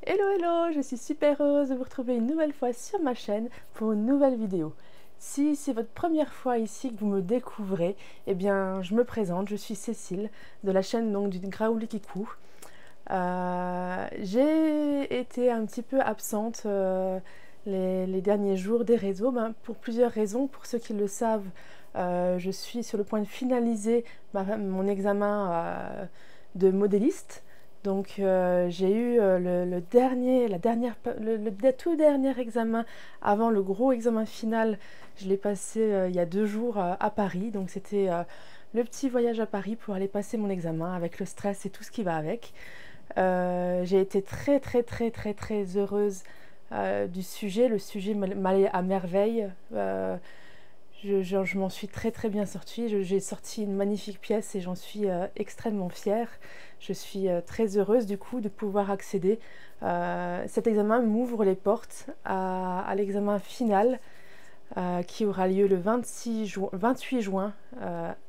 Hello hello, je suis super heureuse de vous retrouver une nouvelle fois sur ma chaîne pour une nouvelle vidéo. Si c'est votre première fois ici que vous me découvrez, eh bien je me présente, je suis Cécile de la chaîne donc du Graoulikikou. J'ai été un petit peu absente les derniers jours des réseaux pour plusieurs raisons. Pour ceux qui le savent, je suis sur le point de finaliser mon examen de modéliste. Donc j'ai eu le tout dernier examen avant le gros examen final. Je l'ai passé il y a 2 jours à Paris. Donc c'était le petit voyage à Paris pour aller passer mon examen avec le stress et tout ce qui va avec. J'ai été très heureuse du sujet. Le sujet m'allait à merveille. Je m'en suis très bien sortie. J'ai sorti une magnifique pièce et j'en suis extrêmement fière. Je suis très heureuse du coup de pouvoir accéder. Cet examen m'ouvre les portes à l'examen final qui aura lieu le 28 juin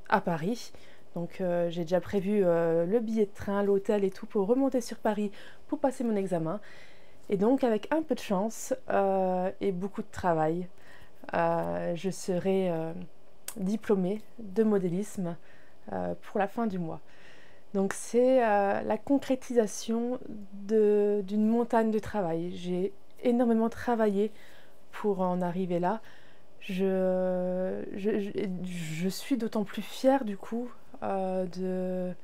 à Paris. Donc j'ai déjà prévu le billet de train, l'hôtel et tout pour remonter sur Paris pour passer mon examen. Et donc avec un peu de chance et beaucoup de travail, je serai diplômée de modélisme pour la fin du mois. Donc c'est la concrétisation d'une montagne de travail. J'ai énormément travaillé pour en arriver là. Je suis d'autant plus fière du coup d'être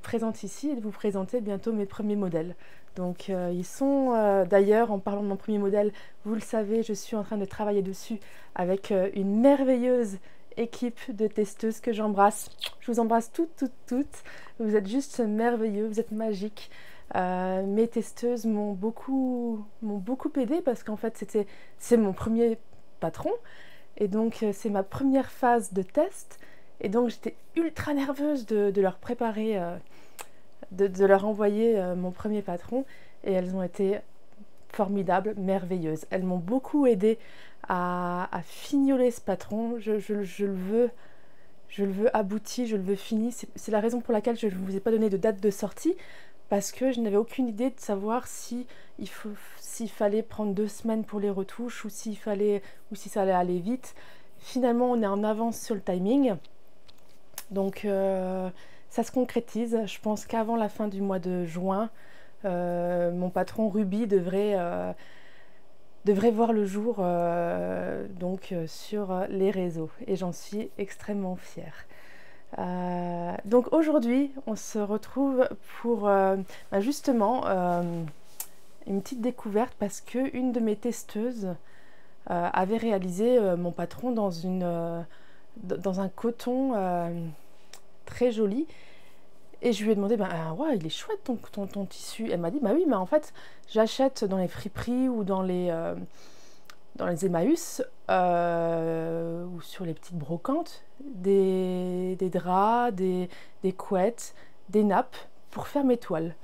présente ici et de vous présenter bientôt mes premiers modèles. Donc ils sont d'ailleurs, en parlant de mon premier modèle, vous le savez, je suis en train de travailler dessus avec une merveilleuse équipe de testeuses que j'embrasse. Je vous embrasse toutes. Vous êtes juste merveilleux, vous êtes magiques. Mes testeuses m'ont beaucoup aidé parce qu'en fait c'est mon premier patron et donc c'est ma première phase de test et donc j'étais ultra nerveuse de leur préparer, de leur envoyer mon premier patron et elles ont été formidables, merveilleuses. Elles m'ont beaucoup aidé à fignoler ce patron. Je le veux abouti, je le veux fini. C'est la raison pour laquelle je ne vous ai pas donné de date de sortie, parce que je n'avais aucune idée de savoir s'il fallait prendre 2 semaines pour les retouches ou si ça allait aller vite. Finalement, on est en avance sur le timing. Donc, ça se concrétise. Je pense qu'avant la fin du mois de juin, mon patron Ruby devrait voir le jour sur les réseaux. Et j'en suis extrêmement fière. Donc aujourd'hui, on se retrouve pour justement une petite découverte parce que une de mes testeuses avait réalisé mon patron dans un coton très joli. Et je lui ai demandé, ouais, il est chouette ton tissu. Elle m'a dit, bah oui, mais en fait, j'achète dans les friperies ou dans les Emmaüs ou sur les petites brocantes des draps, des couettes, des nappes pour faire mes toiles.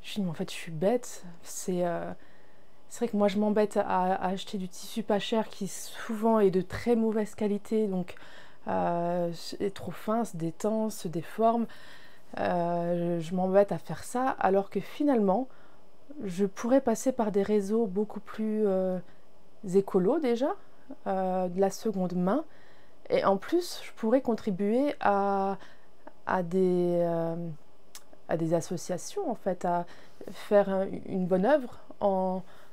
Je lui ai dit, mais en fait, je suis bête. C'est vrai que moi, je m'embête à acheter du tissu pas cher qui souvent est de très mauvaise qualité, donc est trop fin, se détend, se déforme. Je m'embête à faire ça, alors que finalement, je pourrais passer par des réseaux beaucoup plus écolos déjà, de la seconde main, et en plus, je pourrais contribuer à des associations, en fait, à faire une bonne œuvre,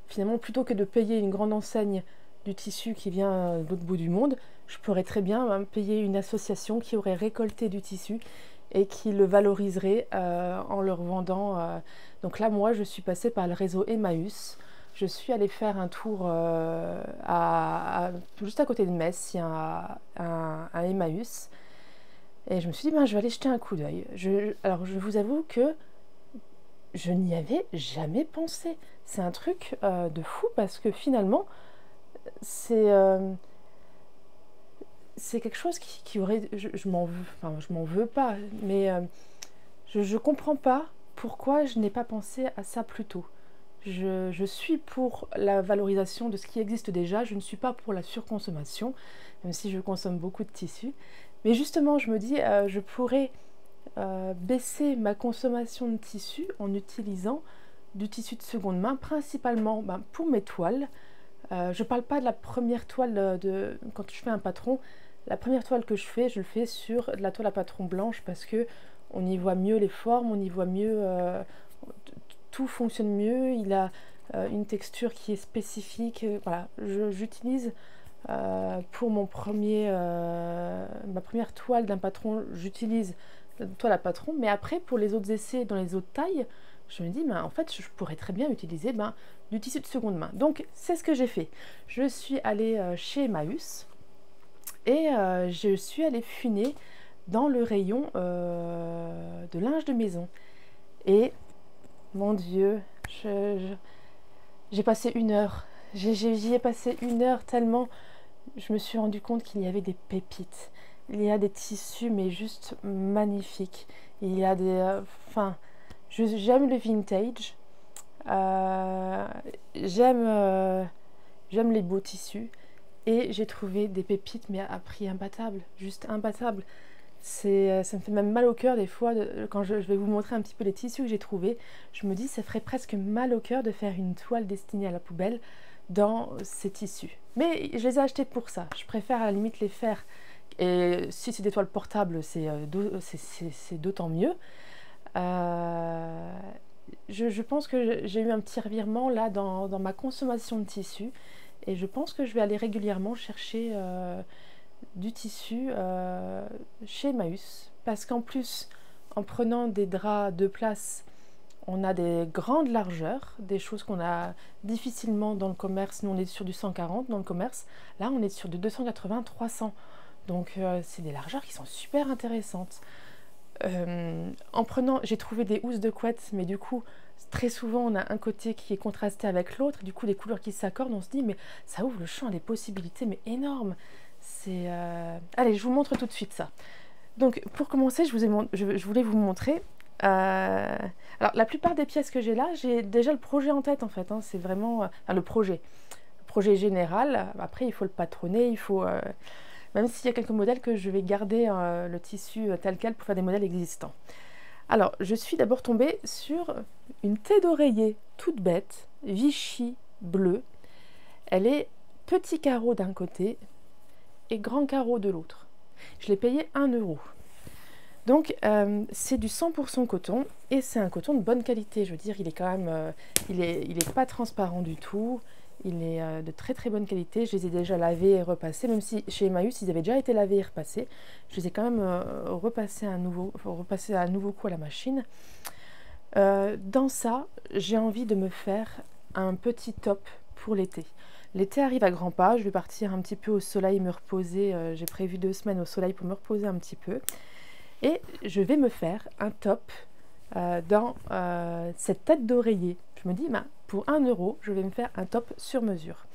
finalement, plutôt que de payer une grande enseigne du tissu qui vient de l'autre bout du monde, je pourrais très bien payer une association qui aurait récolté du tissu et qui le valoriserait en le revendant. Donc là, moi, je suis passée par le réseau Emmaüs. Je suis allée faire un tour juste à côté de Metz, il y a un Emmaüs. Et je me suis dit, je vais aller jeter un coup d'œil. Alors, je vous avoue que je n'y avais jamais pensé. C'est un truc de fou parce que finalement, c'est quelque chose qui aurait... Je m'en veux pas, mais je comprends pas pourquoi je n'ai pas pensé à ça plus tôt. Je suis pour la valorisation de ce qui existe déjà, je ne suis pas pour la surconsommation, même si je consomme beaucoup de tissus. Mais justement, je me dis, je pourrais baisser ma consommation de tissus en utilisant du tissu de seconde main, principalement pour mes toiles. Je ne parle pas de la première toile quand je fais un patron. La première toile que je le fais sur de la toile à patron blanche parce que on y voit mieux les formes, on y voit mieux, tout fonctionne mieux, il a une texture qui est spécifique. Voilà, j'utilise pour ma première toile d'un patron, j'utilise la toile à patron, mais après pour les autres essais dans les autres tailles, je me dis, en fait, je pourrais très bien utiliser du tissu de seconde main. Donc, c'est ce que j'ai fait. Je suis allée chez Emmaüs et je suis allée fuiner dans le rayon de linge de maison. Et, mon Dieu, j'ai passé 1 heure. J'y ai passé 1 heure tellement je me suis rendu compte qu'il y avait des pépites. Il y a des tissus, mais juste magnifiques. Il y a des... j'aime le vintage. J'aime les beaux tissus. Et j'ai trouvé des pépites, mais à prix imbattable. Juste imbattable. Ça me fait même mal au cœur des fois, quand je vais vous montrer un petit peu les tissus que j'ai trouvés. Je me dis, ça ferait presque mal au cœur de faire une toile destinée à la poubelle dans ces tissus. Mais je les ai achetés pour ça. Je préfère à la limite les faire. Et si c'est des toiles portables, c'est d'autant mieux. Je pense que j'ai eu un petit revirement là dans ma consommation de tissu. Et je pense que je vais aller régulièrement chercher du tissu chez Emmaüs. Parce qu'en plus, en prenant des draps de place, on a des grandes largeurs, des choses qu'on a difficilement dans le commerce. Nous, on est sur du 140 dans le commerce. Là, on est sur du 280, 300. Donc, c'est des largeurs qui sont super intéressantes. En prenant, j'ai trouvé des housses de couette, mais du coup, très souvent, on a un côté qui est contrasté avec l'autre. Du coup, les couleurs qui s'accordent, on se dit, mais ça ouvre le champ à des possibilités, mais énormes. Allez, je vous montre tout de suite ça. Donc, pour commencer, je voulais vous montrer... alors la plupart des pièces que j'ai là, j'ai déjà le projet en tête en fait, hein. C'est vraiment le projet général. Après il faut le patronner, il faut même s'il y a quelques modèles que je vais garder le tissu tel quel pour faire des modèles existants. Alors je suis d'abord tombée sur une thé d'oreiller toute bête, Vichy bleu. Elle est petit carreau d'un côté et grand carreau de l'autre. Je l'ai payé 1 €. Donc c'est du 100% coton et c'est un coton de bonne qualité. Je veux dire, il est quand même, il est pas transparent du tout. Il est de très très bonne qualité. Je les ai déjà lavés et repassés, même si chez Emmaüs ils avaient déjà été lavés et repassés. Je les ai quand même repassés à nouveau coup à la machine. Dans ça, j'ai envie de me faire un petit top pour l'été. L'été arrive à grands pas. Je vais partir un petit peu au soleil, me reposer. J'ai prévu 2 semaines au soleil pour me reposer un petit peu. Et je vais me faire un top dans cette tête d'oreiller. Je me dis, pour 1 €, je vais me faire un top sur mesure.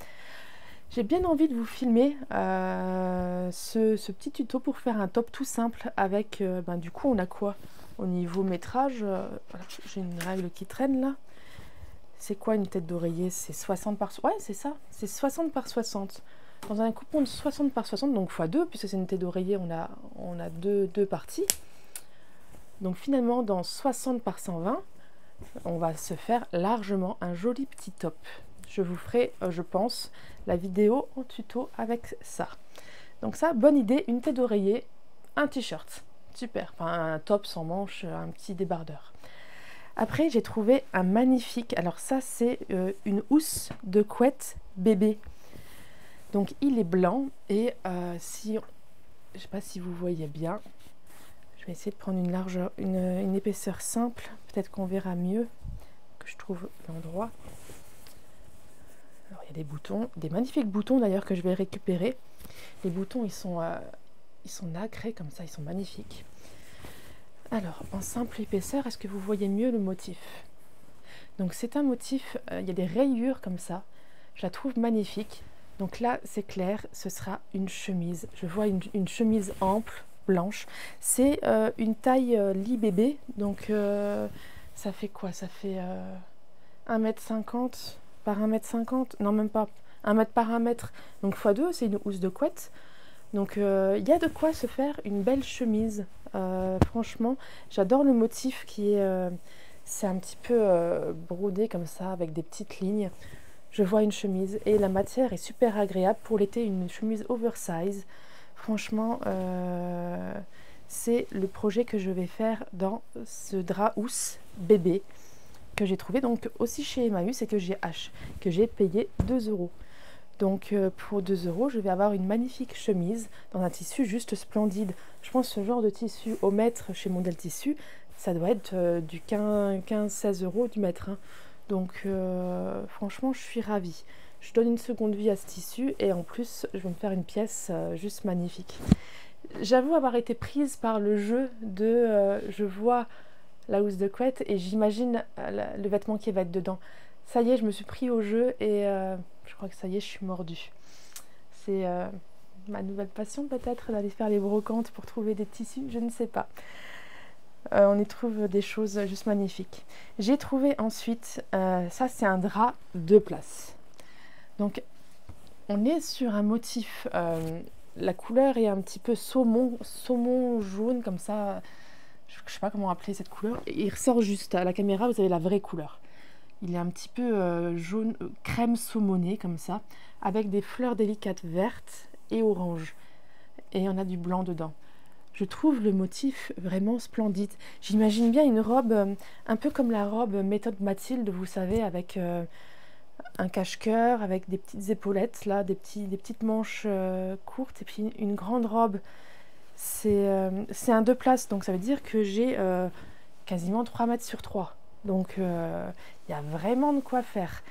J'ai bien envie de vous filmer ce petit tuto pour faire un top tout simple avec, du coup, on a quoi au niveau métrage? Voilà, j'ai une règle qui traîne là. C'est quoi une tête d'oreiller? C'est 60 par... Ouais, c'est ça, c'est 60 par 60. Dans un coupon de 60 par 60, donc x2, puisque c'est une tête d'oreiller, on a deux parties. Donc finalement, dans 60 par 120, on va se faire largement un joli petit top. Je vous ferai, je pense, la vidéo en tuto avec ça. Donc ça, bonne idée, une tête d'oreiller, un t-shirt. Super, enfin un top sans manches, un petit débardeur. Après, j'ai trouvé un magnifique, alors ça c'est une housse de couette bébé. Donc il est blanc et je ne sais pas si vous voyez bien, je vais essayer de prendre une largeur, une épaisseur simple, peut-être qu'on verra mieux, que je trouve l'endroit. Alors il y a des boutons, des magnifiques boutons d'ailleurs que je vais récupérer. Les boutons ils sont nacrés comme ça, ils sont magnifiques. Alors en simple épaisseur, est-ce que vous voyez mieux le motif? Donc c'est un motif, il y a des rayures comme ça, je la trouve magnifique. Donc là, c'est clair, ce sera une chemise. Je vois une chemise ample, blanche. C'est une taille lit bébé. Donc, ça fait quoi? Ça fait 1,50 m par 1,50 m. Non, même pas. 1 mètre par 1 mètre. Donc, x2, c'est une housse de couette. Donc, il y a de quoi se faire une belle chemise. Franchement, j'adore le motif qui est... C'est un petit peu brodé comme ça avec des petites lignes. Je vois une chemise et la matière est super agréable pour l'été, une chemise oversize. Franchement, c'est le projet que je vais faire dans ce drap housse bébé que j'ai trouvé donc aussi chez Emmaüs et que j'ai payé 2 euros. Donc pour 2 euros, je vais avoir une magnifique chemise dans un tissu juste splendide. Je pense que ce genre de tissu au mètre chez Mondial Tissu, ça doit être du 15-16 euros du mètre, hein. Donc franchement, je suis ravie. Je donne une seconde vie à ce tissu et en plus, je vais me faire une pièce juste magnifique. J'avoue avoir été prise par le jeu de je vois la housse de couette et j'imagine le vêtement qui va être dedans. Ça y est, je me suis pris au jeu et je crois que ça y est, je suis mordue. C'est ma nouvelle passion peut-être, d'aller faire les brocantes pour trouver des tissus, je ne sais pas. On y trouve des choses juste magnifiques. J'ai trouvé ensuite, ça c'est un drap 2 places. Donc on est sur un motif, la couleur est un petit peu saumon jaune comme ça. Je ne sais pas comment appeler cette couleur. Et il ressort juste à la caméra, vous avez la vraie couleur. Il est un petit peu jaune, crème saumonné comme ça, avec des fleurs délicates vertes et oranges. Et on a du blanc dedans. Je trouve le motif vraiment splendide. J'imagine bien une robe un peu comme la robe méthode Mathilde, vous savez, avec un cache-cœur, avec des petites épaulettes, là, des petites manches courtes, et puis une grande robe. C'est un 2 places, donc ça veut dire que j'ai quasiment 3 mètres sur 3. Donc il y a vraiment de quoi faire.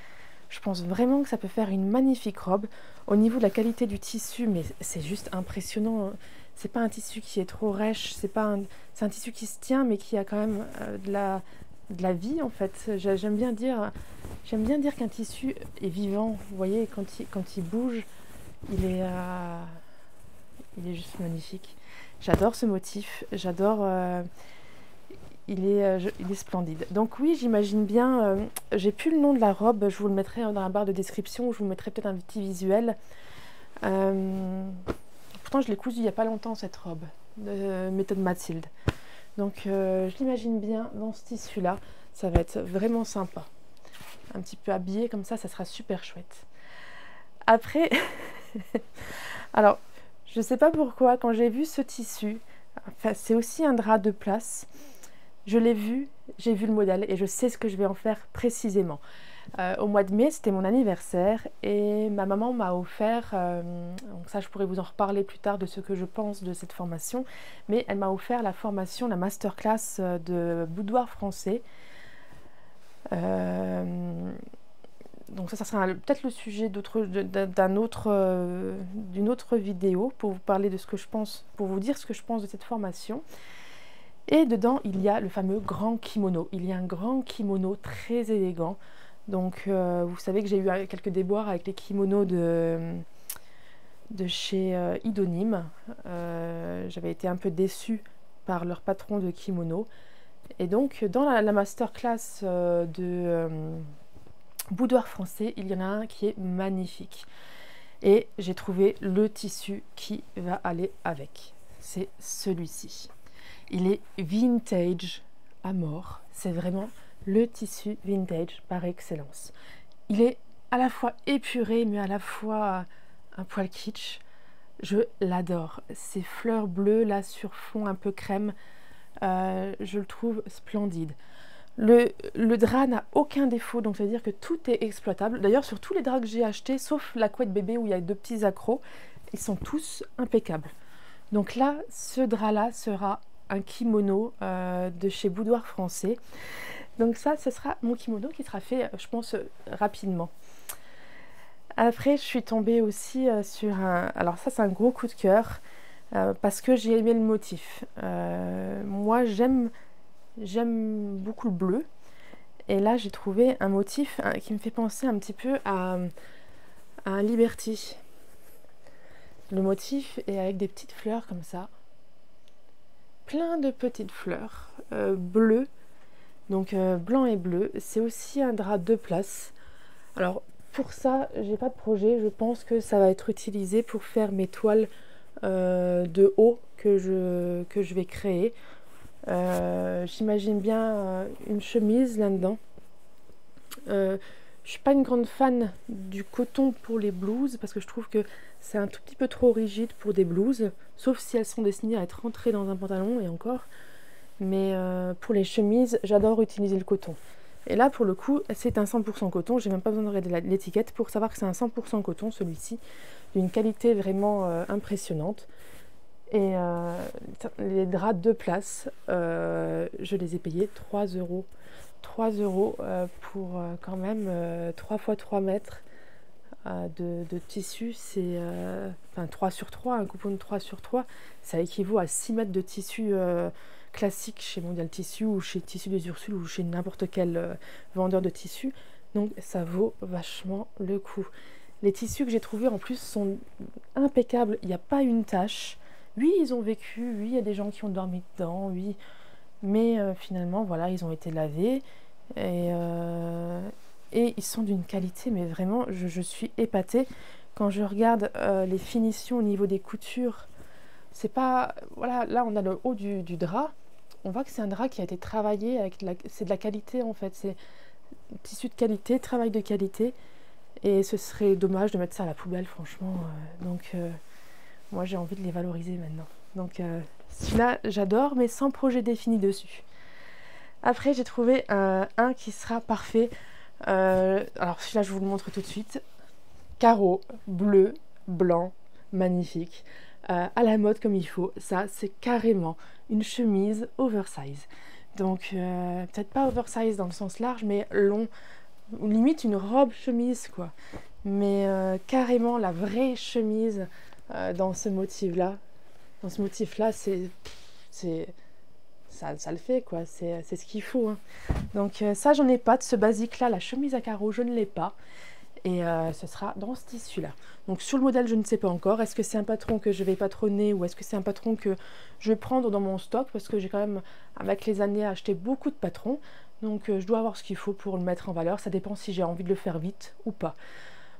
Je pense vraiment que ça peut faire une magnifique robe. Au niveau de la qualité du tissu, mais c'est juste impressionnant. C'est pas un tissu qui est trop rêche, c'est un tissu qui se tient, mais qui a quand même de la vie en fait. J'aime bien dire qu'un tissu est vivant. Vous voyez, quand il bouge, il est juste magnifique. J'adore ce motif, j'adore. Il est splendide. Donc oui, j'imagine bien, j'ai plus le nom de la robe, je vous le mettrai dans la barre de description, je vous mettrai peut-être un petit visuel. Pourtant, je l'ai cousue il n'y a pas longtemps, cette robe de méthode Mathilde. Donc je l'imagine bien dans ce tissu-là, ça va être vraiment sympa. Un petit peu habillé comme ça sera super chouette. Après, alors, je ne sais pas pourquoi, quand j'ai vu ce tissu, enfin, c'est aussi un drap 2 places. Je l'ai vu, j'ai vu le modèle et je sais ce que je vais en faire précisément. Au mois de mai, c'était mon anniversaire et ma maman m'a offert, donc ça je pourrais vous en reparler plus tard de ce que je pense de cette formation, mais elle m'a offert la formation, la masterclass de boudoir français. Donc ça sera peut-être le sujet d'une autre vidéo pour vous parler de ce que je pense, pour vous dire ce que je pense de cette formation. Et dedans, il y a le fameux grand kimono. Il y a un grand kimono très élégant. Donc, vous savez que j'ai eu quelques déboires avec les kimonos de chez Idonym. J'avais été un peu déçue par leur patron de kimono. Et donc, dans la masterclass de boudoir français, il y en a un qui est magnifique. Et j'ai trouvé le tissu qui va aller avec. C'est celui-ci. Il est vintage à mort. C'est vraiment le tissu vintage par excellence. Il est à la fois épuré, mais à la fois un poil kitsch. Je l'adore. Ces fleurs bleues là sur fond un peu crème, je le trouve splendide. Le drap n'a aucun défaut, donc ça veut dire que tout est exploitable. D'ailleurs, sur tous les draps que j'ai achetés, sauf la couette bébé où il y a 2 petits accros, ils sont tous impeccables. Donc là, ce drap-là sera un kimono de chez Boudoir Français. Donc ça, ce sera mon kimono qui sera fait, je pense, rapidement. Après, je suis tombée aussi sur un... Alors ça, c'est un gros coup de cœur parce que j'ai aimé le motif. Moi, j'aime beaucoup le bleu. Et là, j'ai trouvé un motif qui me fait penser un petit peu à un Liberty. Le motif est avec des petites fleurs comme ça. Plein de petites fleurs bleues. Donc blanc et bleu. C'est aussi un drap 2 places. Alors pour ça, j'ai pas de projet. Je pense que ça va être utilisé pour faire mes toiles de haut que je vais créer. J'imagine bien une chemise là-dedans. Je suis pas une grande fan du coton pour les blouses parce que je trouve que c'est un tout petit peu trop rigide pour des blouses, sauf si elles sont destinées à être rentrées dans un pantalon et encore. Mais pour les chemises, j'adore utiliser le coton. Et là, pour le coup, c'est un 100% coton. J'ai même pas besoin de regarder l'étiquette pour savoir que c'est un 100% coton, celui-ci, d'une qualité vraiment impressionnante. Et les draps de place, je les ai payés 3 euros. 3 euros pour quand même 3 fois 3 mètres de tissu. C'est enfin 3 sur 3, un coupon de 3 sur 3. Ça équivaut à 6 mètres de tissu classique chez Mondial Tissu ou chez Tissu des Ursules ou chez n'importe quel vendeur de tissu. Donc ça vaut vachement le coup. Les tissus que j'ai trouvés en plus sont impeccables. Il n'y a pas une tache. Oui, ils ont vécu, oui, il y a des gens qui ont dormi dedans, oui, mais finalement, voilà, ils ont été lavés et, et ils sont d'une qualité, mais vraiment, je suis épatée. Quand je regarde les finitions au niveau des coutures, c'est pas, voilà, là on a le haut du drap, on voit que c'est un drap qui a été travaillé avec c'est de la qualité en fait, c'est tissu de qualité, travail de qualité, et ce serait dommage de mettre ça à la poubelle, franchement, donc... moi, j'ai envie de les valoriser maintenant. Donc, celui-là, j'adore, mais sans projet défini dessus. Après, j'ai trouvé un qui sera parfait. Alors, celui-là, je vous le montre tout de suite. Carreau, bleu, blanc, magnifique. À la mode comme il faut. Ça, c'est carrément une chemise oversize. Donc, peut-être pas oversize dans le sens large, mais long. Limite une robe chemise, quoi. Mais carrément la vraie chemise... dans ce motif-là, ça le fait, quoi. C'est ce qu'il faut. Hein. Donc ça, j'en ai pas de ce basique-là. La chemise à carreaux, je ne l'ai pas. Et ce sera dans ce tissu-là. Donc sur le modèle, je ne sais pas encore. Est-ce que c'est un patron que je vais patronner ou est-ce que c'est un patron que je vais prendre dans mon stock parce que j'ai quand même, avec les années, acheté beaucoup de patrons. Donc je dois avoir ce qu'il faut pour le mettre en valeur. Ça dépend si j'ai envie de le faire vite ou pas.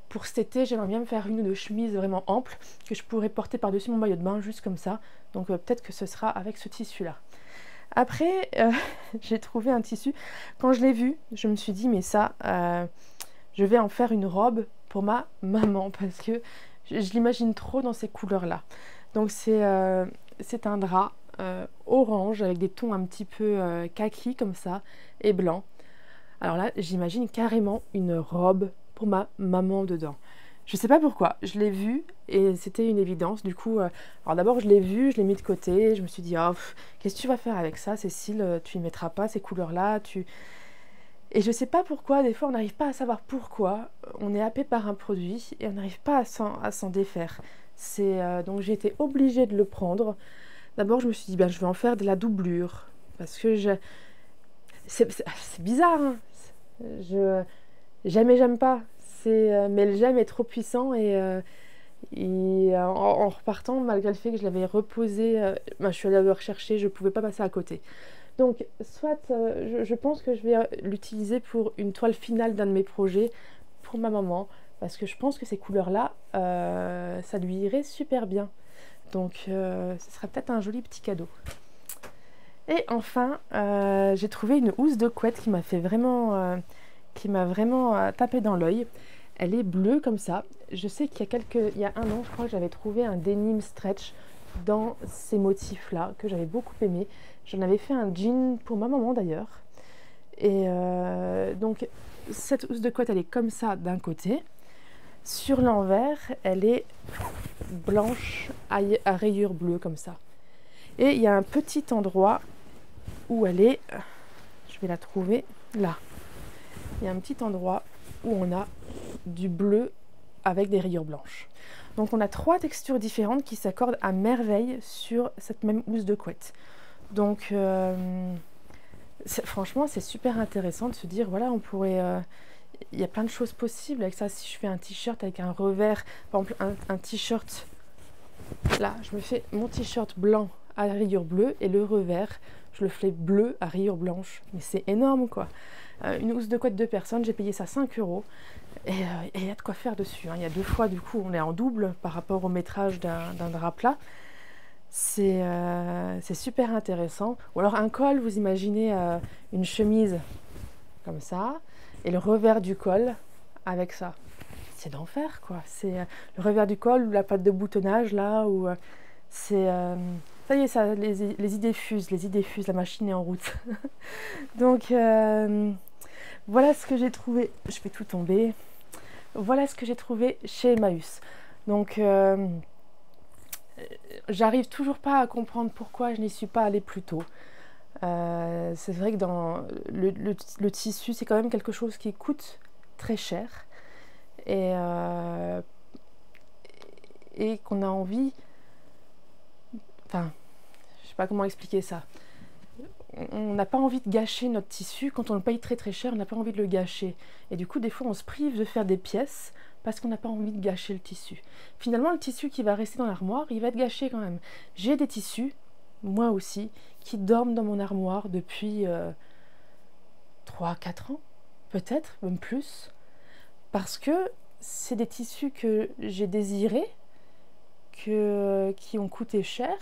Pour cet été, j'aimerais bien me faire une ou deux chemises vraiment amples que je pourrais porter par-dessus mon maillot de bain, juste comme ça. Donc peut-être que ce sera avec ce tissu-là. Après, j'ai trouvé un tissu. Quand je l'ai vu, je me suis dit, mais ça, je vais en faire une robe pour ma maman parce que je l'imagine trop dans ces couleurs-là. Donc c'est un drap orange avec des tons un petit peu kaki comme ça et blanc. Alors là, j'imagine carrément une robe pour ma maman dedans. Je sais pas pourquoi, je l'ai vu et c'était une évidence. Du coup, alors d'abord je l'ai vu, je l'ai mis de côté, je me suis dit, oh, qu'est-ce que tu vas faire avec ça, Cécile, tu y mettras pas ces couleurs-là, Et je sais pas pourquoi, des fois on n'arrive pas à savoir pourquoi, on est happé par un produit et on n'arrive pas à s'en défaire. Donc j'ai été obligée de le prendre. D'abord je me suis dit, ben, je vais en faire de la doublure, parce que c'est bizarre, hein. J'aime et j'aime pas. Mais le j'aime est trop puissant en repartant, malgré le fait que je l'avais reposé, je suis allée le rechercher, je ne pouvais pas passer à côté. Donc, soit je pense que je vais l'utiliser pour une toile finale d'un de mes projets pour ma maman, parce que je pense que ces couleurs-là, ça lui irait super bien. Donc, ce sera peut-être un joli petit cadeau. Et enfin, j'ai trouvé une housse de couette qui m'a vraiment tapé dans l'œil. Elle est bleue comme ça. Je sais qu'il y a un an, je crois que j'avais trouvé un denim stretch dans ces motifs-là, que j'avais beaucoup aimé. J'en avais fait un jean pour ma maman d'ailleurs. Et donc, cette housse de couette, elle est comme ça d'un côté. Sur l'envers, elle est blanche à rayures bleues comme ça. Et il y a un petit endroit où elle est, je vais la trouver là. Il y a un petit endroit où on a du bleu avec des rayures blanches. Donc on a 3 textures différentes qui s'accordent à merveille sur cette même housse de couette. Donc franchement c'est super intéressant de se dire voilà, on pourrait... il y a plein de choses possibles avec ça. Si je fais un t-shirt avec un revers, par exemple un t-shirt, là je me fais mon t-shirt blanc à rayures bleues et le revers je le fais bleu à rayures blanches. Mais c'est énorme quoi. Une housse de couette 2 personnes, j'ai payé ça 5 € et il y a de quoi faire dessus. Hein. Il y a 2 fois, du coup, on est en double par rapport au métrage d'un drap plat. C'est super intéressant. Ou alors un col, vous imaginez une chemise comme ça, et le revers du col avec ça. C'est d'enfer, quoi. C'est le revers du col ou la patte de boutonnage, là, où c'est... ça y est, ça, les idées fusent, la machine est en route. Donc, voilà ce que j'ai trouvé. Je fais tout tomber. Voilà ce que j'ai trouvé chez Emmaüs. Donc, j'arrive toujours pas à comprendre pourquoi je n'y suis pas allée plus tôt. C'est vrai que dans le tissu, c'est quand même quelque chose qui coûte très cher et, et qu'on a envie... Enfin, je sais pas comment expliquer ça. On n'a pas envie de gâcher notre tissu. Quand on le paye très très cher, on n'a pas envie de le gâcher. Et du coup, des fois, on se prive de faire des pièces parce qu'on n'a pas envie de gâcher le tissu. Finalement, le tissu qui va rester dans l'armoire, il va être gâché quand même. J'ai des tissus, moi aussi, qui dorment dans mon armoire depuis 3-4 ans, peut-être, même plus. Parce que c'est des tissus que j'ai désirés, qui ont coûté cher,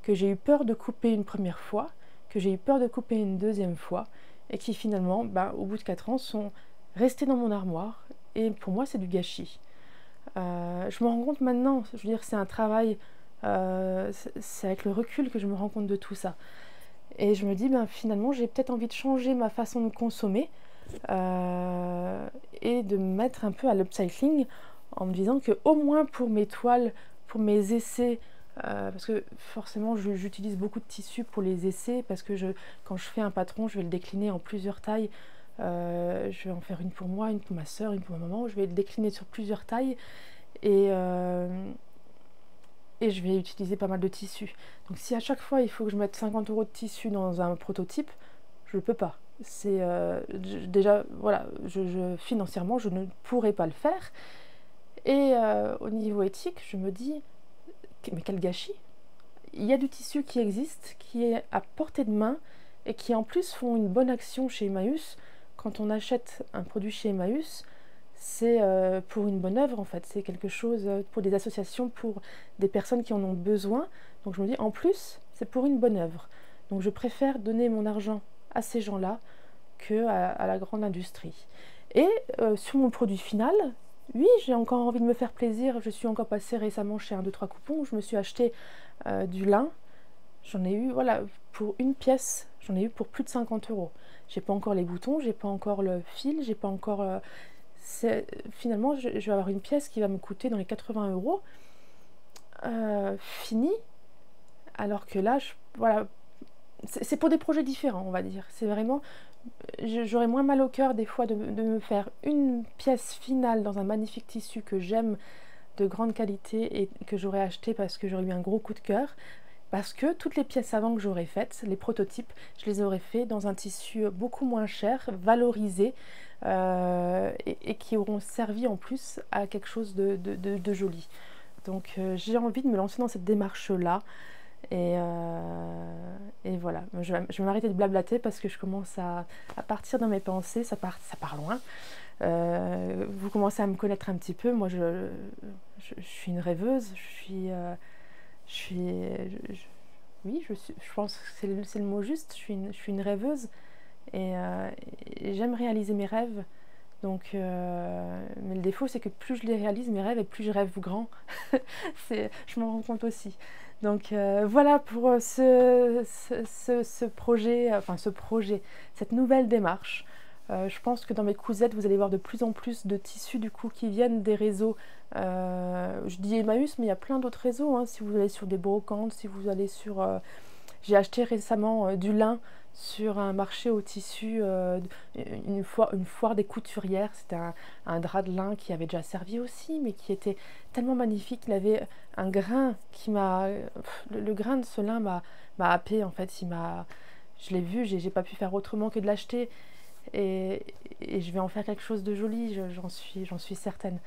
que j'ai eu peur de couper une première fois, que j'ai eu peur de couper une deuxième fois, et qui finalement, au bout de 4 ans, sont restés dans mon armoire. Et pour moi, c'est du gâchis. Je me rends compte maintenant, je veux dire, c'est un travail, c'est avec le recul que je me rends compte de tout ça. Et je me dis, finalement, j'ai peut-être envie de changer ma façon de consommer et de me mettre un peu à l'upcycling en me disant que au moins pour mes toiles, pour mes essais, parce que forcément j'utilise beaucoup de tissus pour les essais parce que quand je fais un patron, je vais le décliner en plusieurs tailles. Je vais en faire une pour moi, une pour ma soeur, une pour ma maman. Je vais le décliner sur plusieurs tailles et, et je vais utiliser pas mal de tissus. Donc si à chaque fois il faut que je mette 50 € de tissu dans un prototype, je ne peux pas. C'est déjà, voilà, financièrement, je ne pourrais pas le faire. Et au niveau éthique, je me dis, mais quel gâchis! Il y a du tissu qui existe, qui est à portée de main et qui en plus font une bonne action chez Emmaüs. Quand on achète un produit chez Emmaüs, c'est pour une bonne œuvre en fait. C'est quelque chose pour des associations, pour des personnes qui en ont besoin. Donc je me dis, en plus, c'est pour une bonne œuvre. Donc je préfère donner mon argent à ces gens-là qu'à la grande industrie. Et sur mon produit final, oui, j'ai encore envie de me faire plaisir. Je suis encore passée récemment chez 1-2-3 coupons où je me suis acheté du lin. J'en ai eu, voilà, pour une pièce, j'en ai eu pour plus de 50 €. J'ai pas encore les boutons, j'ai pas encore le fil, j'ai pas encore... finalement, je vais avoir une pièce qui va me coûter dans les 80 € finie, alors que là, voilà, c'est pour des projets différents, on va dire. C'est vraiment... J'aurais moins mal au cœur des fois de me faire une pièce finale dans un magnifique tissu que j'aime, de grande qualité et que j'aurais acheté parce que j'aurais eu un gros coup de cœur. Parce que toutes les pièces avant que j'aurais faites, les prototypes, je les aurais fait dans un tissu beaucoup moins cher, valorisé et qui auront servi en plus à quelque chose de joli. Donc j'ai envie de me lancer dans cette démarche-là. Et voilà, je vais m'arrêter de blablater parce que je commence à partir dans mes pensées, ça part loin. Vous commencez à me connaître un petit peu, moi je suis une rêveuse, oui, je pense que c'est le mot juste, je suis une rêveuse et j'aime réaliser mes rêves. Donc, mais le défaut, c'est que plus je les réalise, mes rêves, et plus je rêve grand. Je m'en rends compte aussi. Donc, voilà pour ce projet, cette nouvelle démarche. Je pense que dans mes cousettes, vous allez voir de plus en plus de tissus du coup qui viennent des réseaux. Je dis Emmaüs, mais il y a plein d'autres réseaux. Hein, si vous allez sur des brocantes, si vous allez sur... j'ai acheté récemment du lin sur un marché au tissu, une foire des couturières. C'était un drap de lin qui avait déjà servi aussi, mais qui était tellement magnifique. Il avait un grain qui m'a... Le grain de ce lin m'a happé en fait. Je l'ai vu, j'ai pas pu faire autrement que de l'acheter. Et je vais en faire quelque chose de joli, j'en suis certaine.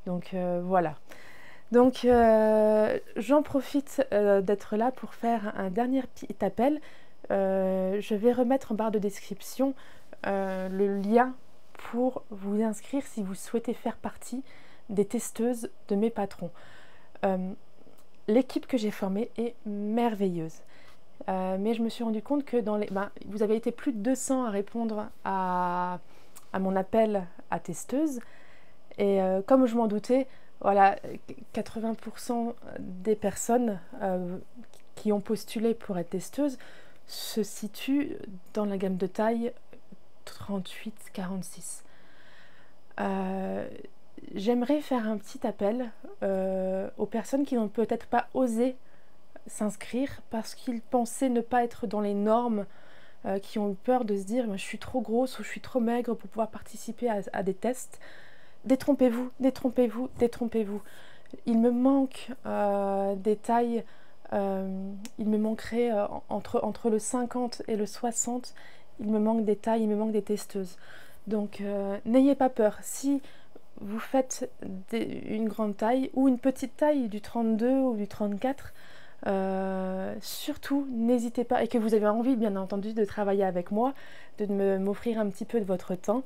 Donc voilà. Donc j'en profite d'être là pour faire un dernier petit appel. Je vais remettre en barre de description le lien pour vous inscrire si vous souhaitez faire partie des testeuses de mes patrons. l'équipe que j'ai formée est merveilleuse. Mais je me suis rendu compte que vous avez été plus de 200 à répondre à mon appel à testeuse. Et comme je m'en doutais, voilà, 80% des personnes qui ont postulé pour être testeuse se situent dans la gamme de taille 38-46. J'aimerais faire un petit appel aux personnes qui n'ont peut-être pas osé s'inscrire parce qu'ils pensaient ne pas être dans les normes, qui ont eu peur de se dire je suis trop grosse ou je suis trop maigre pour pouvoir participer à des tests. Détrompez-vous, détrompez-vous, détrompez-vous. Il me manque des tailles, il me manquerait entre le 50 et le 60, il me manque des tailles, il me manque des testeuses. Donc n'ayez pas peur. Si vous faites une grande taille ou une petite taille du 32 ou du 34, surtout n'hésitez pas, et que vous avez envie bien entendu de travailler avec moi, de m'offrir un petit peu de votre temps,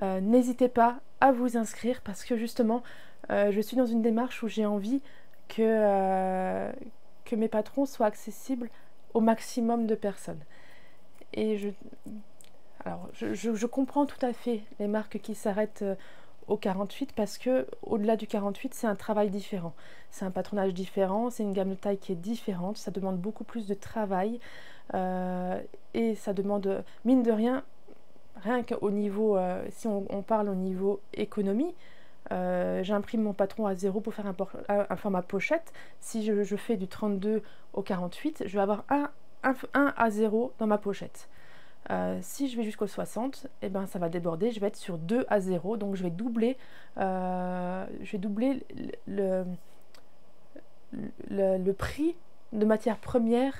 n'hésitez pas à vous inscrire parce que justement je suis dans une démarche où j'ai envie que mes patrons soient accessibles au maximum de personnes. Et je comprends tout à fait les marques qui s'arrêtent au 48 parce que au-delà du 48, c'est un travail différent. C'est un patronage différent, c'est une gamme de taille qui est différente, ça demande beaucoup plus de travail et ça demande, mine de rien qu'au niveau, si on parle au niveau économie, j'imprime mon patron à 0 pour faire un format pochette. Si je fais du 32 au 48, je vais avoir un à 0 dans ma pochette. Si je vais jusqu'au 60, eh ben, ça va déborder, je vais être sur 2 à 0, donc je vais doubler le prix de matière première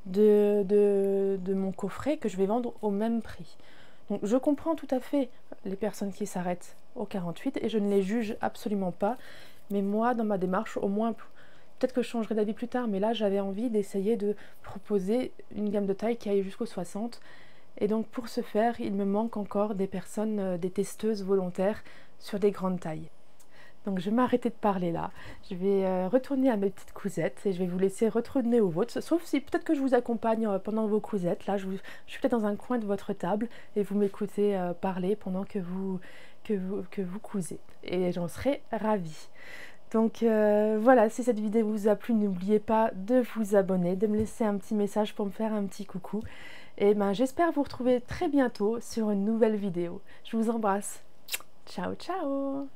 de mon coffret que je vais vendre au même prix. Donc je comprends tout à fait les personnes qui s'arrêtent au 48 et je ne les juge absolument pas, mais moi dans ma démarche, au moins, peut-être que je changerai d'avis plus tard, mais là j'avais envie d'essayer de proposer une gamme de taille qui aille jusqu'au 60. Et donc pour ce faire, il me manque encore des personnes, des testeuses volontaires sur des grandes tailles. Donc je vais m'arrêter de parler là, je vais retourner à mes petites cousettes et je vais vous laisser retourner aux vôtres, sauf si peut-être que je vous accompagne pendant vos cousettes. Là je suis peut-être dans un coin de votre table et vous m'écoutez parler pendant que vous cousez. Et j'en serai ravie. Donc voilà, si cette vidéo vous a plu, n'oubliez pas de vous abonner, de me laisser un petit message pour me faire un petit coucou. Et ben j'espère vous retrouver très bientôt sur une nouvelle vidéo. Je vous embrasse. Ciao ciao.